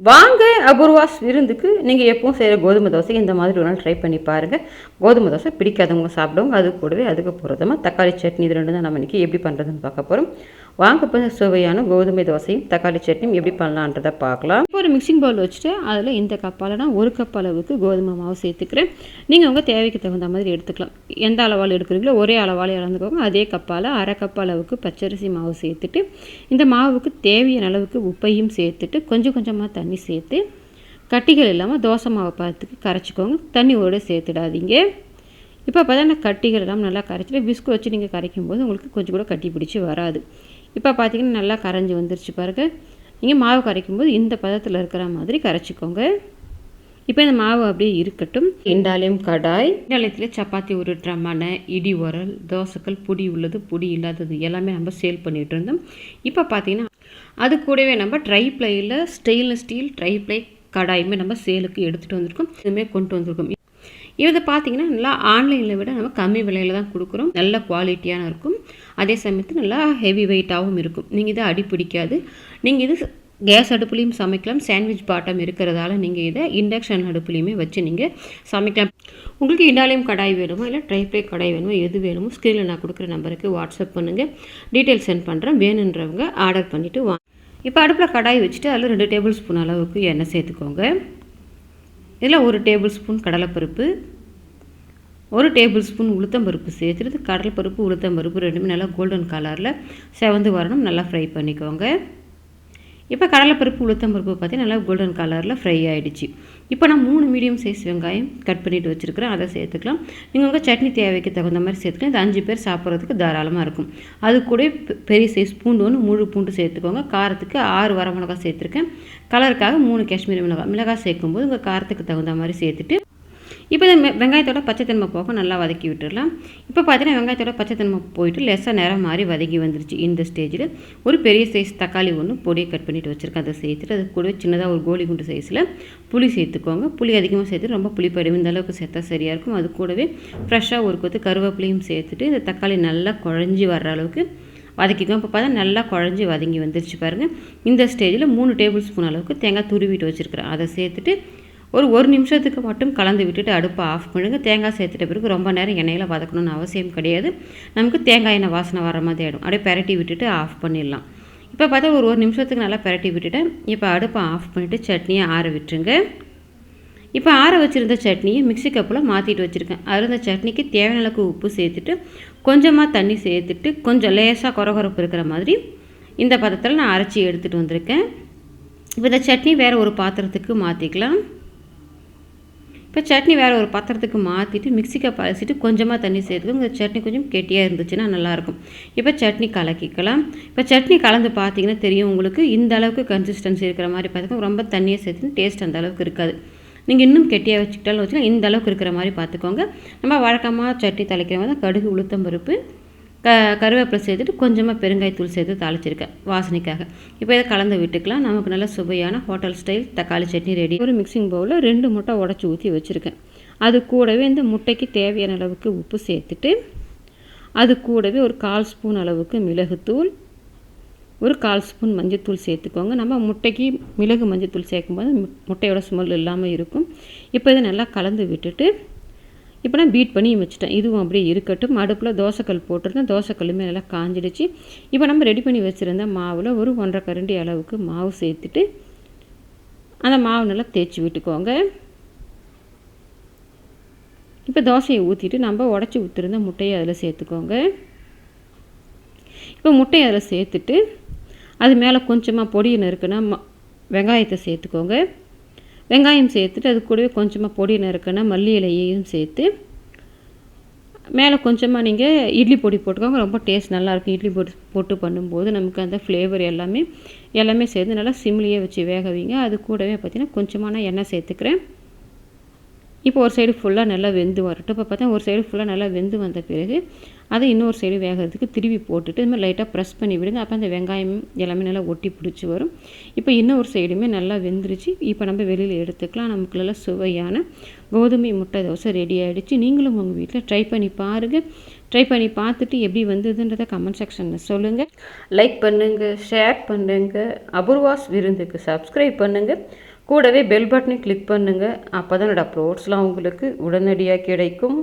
வாங்க அபூர்வாஸ் விருந்துக்கு. நீங்கள் எப்பவும் செய்கிற கோதுமை தோசை இந்த மாதிரி ஒரு நாள் ட்ரை பண்ணி பாருங்கள். கோதுமை தோசை பிடிக்காதவங்க சாப்பிடுவாங்க. அது கூடவே அதுக்கு போகிறதுமா தக்காளி சட்னி, இது ரெண்டு தான் நம்ம இன்றைக்கி எப்படி பண்ணுறதுன்னு பார்க்க போகிறோம். வாங்க இப்போ சுவையான கோதுமை தோசையும் தக்காளி சட்னியும் எப்படி பண்ணலான்றதை பார்க்கலாம். இப்போ ஒரு மிக்சிங் பவுல் வச்சுட்டு அதில் இந்த கப்பால் நான் 1 கப் அளவுக்கு கோதுமை மாவு சேர்த்துக்கிறேன். நீங்கள் உங்கள் தேவைக்கு தகுந்த மாதிரி எடுத்துக்கலாம். எந்த அளவால் எடுக்கிறீங்களோ ஒரே அளவால் இழந்துக்கோங்க. அதே கப்பால் 1/2 கப் அளவுக்கு பச்சரிசி மாவு சேர்த்துட்டு இந்த மாவுக்கு தேவையான அளவுக்கு உப்பையும் சேர்த்துட்டு கொஞ்சம் கொஞ்சமாக தண்ணி சேர்த்து கட்டிகள் இல்லாமல் தோசை மாவை பார்த்துக்கு கரைச்சிக்கோங்க. தண்ணியோடு சேர்த்துடாதீங்க. இப்போ பார்த்தா கட்டிகள் எல்லாம் நல்லா கரைச்சிட்டு விஸ்கு வச்சு நீங்கள் கரைக்கும் போது உங்களுக்கு கொஞ்சம் கூட கட்டி பிடிச்சி வராது. இப்போ பார்த்தீங்கன்னா நல்லா கரைஞ்சி வந்துருச்சு பாருங்கள். நீங்கள் மாவு கரைக்கும் போது இந்த பதத்தில் இருக்கிற மாதிரி கரைச்சிக்கோங்க. இப்போ இந்த மாவு அப்படியே இருக்கட்டும். இண்டாலியம் கடாய், இண்டாலியத்தில் சப்பாத்தி உருட்டுற மனை, இடி உரல், தோசைக்கல், பொடி உள்ளது பொடி இல்லாதது எல்லாமே நம்ம சேல் பண்ணிகிட்டு இருந்தோம். இப்போ பார்த்தீங்கன்னா அது கூடவே நம்ம ட்ரை ப்ளையில் ஸ்டெயின்லெஸ் ஸ்டீல் ட்ரை ப்ளை கடாயுமே நம்ம சேலுக்கு எடுத்துகிட்டு வந்திருக்கோம். இதுவுமே கொண்டு வந்திருக்கோம். இதை பார்த்தீங்கன்னா நல்லா ஆன்லைனில் விட நம்ம கம்மி விலையில் தான் கொடுக்குறோம். நல்ல குவாலிட்டியான இருக்கும். அதே சமயத்தில் நல்லா ஹெவி வெயிட்டாகவும் இருக்கும். நீங்கள் இதை அடி பிடிக்காது. நீங்கள் இது கேஸ் அடுப்புலையும் சமைக்கலாம். சாண்ட்விச் பாட்டம் இருக்கிறதால நீங்கள் இதை இண்டக்ஷன் அடுப்புலையுமே வச்சு நீங்கள் சமைக்கலாம். உங்களுக்கு இண்டாலியம் கடாய் வேணுமோ இல்லை ட்ரை ப்ளை கடாய் வேணுமோ எது வேணுமோ ஸ்க்ரீனில் நான் கொடுக்குற நம்பருக்கு வாட்ஸ்அப் பண்ணுங்கள். டீட்டெயில் சென்ட் பண்ணுறேன். வேணுன்றவங்க ஆர்டர் பண்ணிவிட்டு வாங்க. இப்போ அடுப்பில் கடாய் வச்சுட்டு அதில் 2 டேபிள் ஸ்பூன் அளவுக்கு எண்ணெய் சேர்த்துக்கோங்க. இதில் 1 டேபிள் ஸ்பூன் கடலைப்பருப்பு, 1 டேபிள் ஸ்பூன் உளுத்தம்பருப்பு சேர்த்துட்டு கடலைப்பருப்பு உளுத்தம்பருப்பு ரெண்டுமே நல்லா கோல்டன் கலரில் செவந்து வரணும். நல்லா ஃப்ரை பண்ணிக்கோங்க. இப்போ கடலைப்பருப்பு உளுத்தம்பருப்பு பார்த்தீங்கன்னா நல்லா கோல்டன் கலரில் ஃப்ரை ஆகிடுச்சு. இப்போ நான் 3 மீடியம் சைஸ் வெங்காயம் கட் பண்ணிவிட்டு வச்சுருக்கிறேன். அதை சேர்த்துக்கலாம். நீங்கள் உங்கள் சட்னி தேவைக்கு தகுந்த மாதிரி சேர்த்துக்கலாம். இது 5 பேர் சாப்பிட்றதுக்கு தாராளமாக இருக்கும். அது கூட பெரிய சைஸ் பூண்டு ஒன்று முழு பூண்டு சேர்த்துக்கோங்க. காரத்துக்கு 6 வரமிளகாய் சேர்த்துருக்கேன். கலருக்காக 3 காஷ்மீரி மிளகாய் சேர்க்கும்போது உங்கள் காரத்துக்கு தகுந்த மாதிரி சேர்த்துட்டு இப்போ இந்த வெங்காயத்தோட பச்சைத்தன்மை போக நல்லா வதக்கி விட்டுடலாம். இப்போ பார்த்தீங்கன்னா வெங்காயத்தோட பச்சைத்தன்மை போயிட்டு லேசாக நேரம் மாறி வதக்கி வந்துருச்சு. இந்த ஸ்டேஜில் ஒரு பெரிய சைஸ் தக்காளி ஒன்று பொடியை கட் பண்ணிவிட்டு வச்சுருக்கேன். அதை சேர்த்துட்டு அது கூட சின்னதாக ஒரு கோலி குண்டு சைஸில் புளி சேர்த்துக்கோங்க. புளி அதிகமாக சேர்த்து ரொம்ப புளிப்படிவு இந்த அளவுக்கு சேர்த்தா சரியாக இருக்கும். அது கூடவே ஃப்ரெஷ்ஷாக ஒரு கொத்து கருவேப்பிலையும் சேர்த்துட்டு இந்த தக்காளி நல்லா குழஞ்சி வர்ற அளவுக்கு வதக்கிக்கோங்க. இப்போ பார்த்தா நல்லா குழஞ்சி வதங்கி வந்துருச்சு பாருங்கள். இந்த ஸ்டேஜில் 3 டேபிள் ஸ்பூன் அளவுக்கு தேங்காய் துருவிட்டு வச்சுருக்கிறேன். அதை சேர்த்துட்டு ஒரு நிமிஷத்துக்கு மட்டும் கலந்து விட்டுட்டு அடுப்பை ஆஃப் பண்ணுங்கள். தேங்காய் சேர்த்துட்ட பிறகு ரொம்ப நேரம் எண்ணெயில் வதக்கணும்னு அவசியம் கிடையாது. நமக்கு தேங்காய் எண்ணெய் வாசனை வர மாதிரி ஆகிடும். அப்படியே பெரட்டி விட்டுட்டு ஆஃப் பண்ணிடலாம். இப்போ பார்த்தா ஒரு நிமிஷத்துக்கு நல்லா பெரட்டி விட்டுட்டேன். இப்போ அடுப்பை ஆஃப் பண்ணிவிட்டு சட்னியை ஆற விட்டுருங்க. இப்போ ஆற வச்சுருந்த சட்னியை மிக்ஸி கப்பில் மாற்றிட்டு வச்சுருக்கேன். அதில் இந்த சட்னிக்கு தேவையான அளவுக்கு உப்பு சேர்த்துட்டு கொஞ்சமாக தண்ணி சேர்த்துட்டு கொஞ்சம் லேசாக கொரகொரப்பு இருக்கிற மாதிரி இந்த பதத்தில் நான் அரைச்சி எடுத்துகிட்டு வந்திருக்கேன். இப்போ இந்த சட்னி வேறு ஒரு பாத்திரத்துக்கு மாற்றிக்கலாம். இப்போ சட்னி வேறு ஒரு பாத்திரத்துக்கு மாற்றிட்டு மிக்ஸி கப் அரைச்சிட்டு கொஞ்சமாக தண்ணி சேர்த்துக்கோங்க. இந்த சட்னி கொஞ்சம் கெட்டியாக இருந்துச்சுன்னா நல்லாயிருக்கும். இப்போ சட்னி கலக்கிக்கலாம். இப்போ சட்னி கலந்து பார்த்தீங்கன்னா தெரியும் உங்களுக்கு. இந்த அளவுக்கு கன்சிஸ்டன்சி இருக்கிற மாதிரி பார்த்துக்கோங்க. ரொம்ப தண்ணியை சேர்த்துன்னு டேஸ்ட் அந்த அளவுக்கு இருக்காது. நீங்கள் இன்னும் கெட்டியாக வச்சுக்கிட்டாலும் வச்சுக்கலாம். இந்த அளவுக்கு இருக்கிற மாதிரி பார்த்துக்கோங்க. நம்ம வழக்கமாக சட்னி தாளிக்கிறவங்க தான் கடுகு உளுத்தம்பருப்பு கருவேப்பிலை சேர்த்துட்டு கொஞ்சமாக பெருங்காயத்தூள் சேர்த்து தாளிச்சிருக்கேன் வாசனைக்காக. இப்போ இதை கலந்து விட்டுக்கலாம். நமக்கு நல்ல சுவையான ஹோட்டல் ஸ்டைல் தக்காளி சட்னி ரெடி. ஒரு மிக்சிங் பவுலில் 2 முட்டை உடச்சி ஊற்றி வச்சுருக்கேன். அது கூடவே இந்த முட்டைக்கு தேவையான அளவுக்கு உப்பு சேர்த்துட்டு அது கூடவே ஒரு 1/4 ஸ்பூன் அளவுக்கு மிளகுத்தூள், ஒரு 1/4 ஸ்பூன் மஞ்சத்தூள் சேர்த்துக்கோங்க. நம்ம முட்டைக்கு மிளகு மஞ்சத்தூள் சேர்க்கும்போது முட்டையோட ஸ்மெல் இல்லாமல் இருக்கும். இப்போ இதை நல்லா கலந்து விட்டுட்டு இப்போ நான் பீட் பண்ணி வச்சுட்டேன். இதுவும் அப்படியே இருக்கட்டும். அடுப்பில் தோசைக்கல் போட்டிருந்தேன். தோசைக்கல்லுமே நல்லா காஞ்சிடுச்சு. இப்போ நம்ம ரெடி பண்ணி வச்சுருந்த மாவில் ஒரு 1.5 கரண்டி அளவுக்கு மாவு சேர்த்துட்டு அந்த மாவு நல்லா தேய்ச்சி விட்டுக்கோங்க. இப்போ தோசையை ஊற்றிட்டு நம்ம உடச்சி ஊற்றிருந்த முட்டையை அதில் சேர்த்துக்கோங்க. இப்போ முட்டையை அதில் சேர்த்துட்டு அது மேலே கொஞ்சமாக பொடியை நறுக்குன்னா வெங்காயத்தை சேர்த்துக்கோங்க. வெங்காயம் சேர்த்துட்டு அது கூடவே கொஞ்சமாக பொடி நறுக்குன்னா மல்லி இலையையும் சேர்த்து மேலே கொஞ்சமாக நீங்கள் இட்லி பொடி போட்டுக்கோங்க. ரொம்ப டேஸ்ட் நல்லாயிருக்கும். இட்லி பொடி போட்டு பண்ணும்போது நமக்கு அந்த ஃப்ளேவர் எல்லாமே சேர்த்து நல்லா சிம்லியே வச்சு வேக வைங்க. அது கூடவே பார்த்திங்கன்னா கொஞ்சமாக நான் எண்ணெய் சேர்த்துக்கிறேன். இப்போ ஒரு சைடு ஃபுல்லாக நல்லா வெந்து வரட்டும். இப்போ பார்த்தா ஒரு சைடு ஃபுல்லாக நல்லா வெந்து வந்த பிறகு அதை இன்னொரு சைடு வேகிறதுக்கு திருவி போட்டுட்டு இது மாதிரி லைட்டாக ப்ரெஸ் பண்ணி விடுங்க. அப்போ அந்த வெங்காயம் எல்லாமே நல்லா ஒட்டி பிடிச்சி வரும். இப்போ இன்னொரு சைடுமே நல்லா வெந்துருச்சு. இப்போ நம்ம வெளியில் எடுத்துக்கலாம். நமக்கு நல்லா சுவையான கோதுமை முட்டை தோசை ரெடி ஆகிடுச்சு. நீங்களும் உங்கள் வீட்டில் ட்ரை பண்ணி பாருங்கள். ட்ரை பண்ணி பார்த்துட்டு எப்படி வந்ததுன்றதை கமெண்ட் செக்ஷனில் சொல்லுங்கள். லைக் பண்ணுங்கள், ஷேர் பண்ணுங்கள். அபூர்வாஸ் விருந்துக்கு சப்ஸ்கிரைப் பண்ணுங்கள். கூடவே பெல் பட்டனையும் கிளிக் பண்ணுங்கள். அப்போ தான் என்னோடய அப்லோட்ஸ்லாம் உங்களுக்கு உடனடியாக கிடைக்கும்.